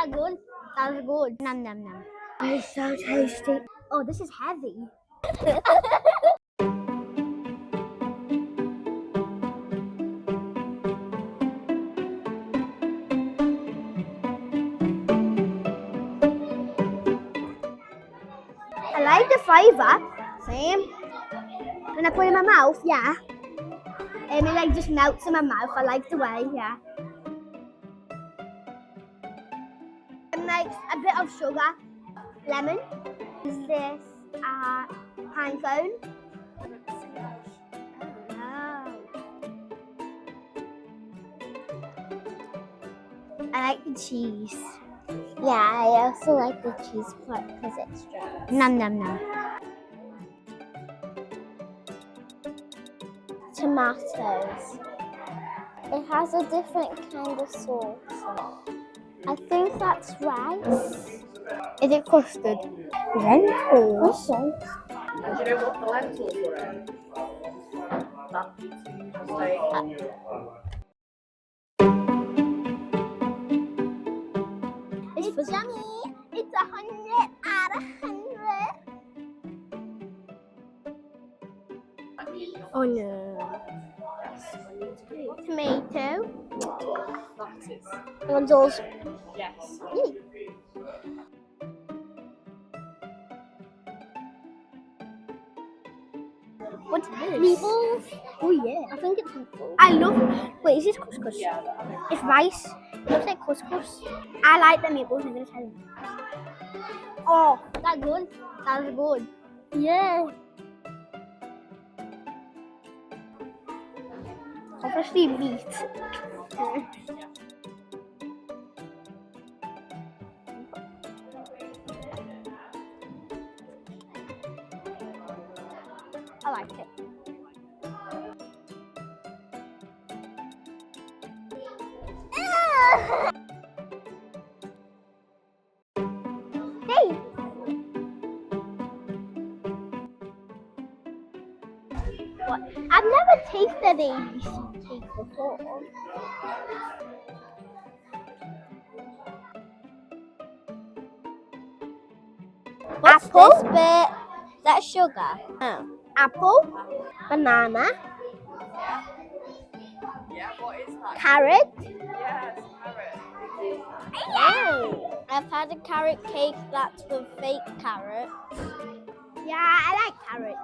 that good? That was good. Nom nom nom. It's so tasty. Oh, this is heavy. I like the flavour. Same. When I put it in my mouth, yeah. And it like just melts in my mouth. I like the way, yeah. And like a bit of sugar, lemon. Is this pine cone? Oh. I like the cheese. Yeah, I also like the cheese part because it's strong. Nom nom nom. Tomatoes. It has a different kind of sauce. I think that's rice. Is it custard? Lentils. Do you know what the lentils were in? That's interesting. It's yummy. It's 100 out of 100. Oh no. Tomato. That is. Lentils. Yes. What's this? Meatballs. Oh yeah. I think it's meatballs. I love. Wait, is this couscous? Yeah, I think It's rice. It looks like couscous. I like the meatballs. I'm gonna tell you. Oh, that's good. That's good. Yeah. Obviously meat. I like it. Hey! What? I've never tasted ABC cake before. What's Apple? this bit? That's sugar. Oh. Apple, banana, Yeah, what is that? carrot. Yes, carrot. Oh. I've had a carrot cake that's with fake carrot. Yeah, I like carrot.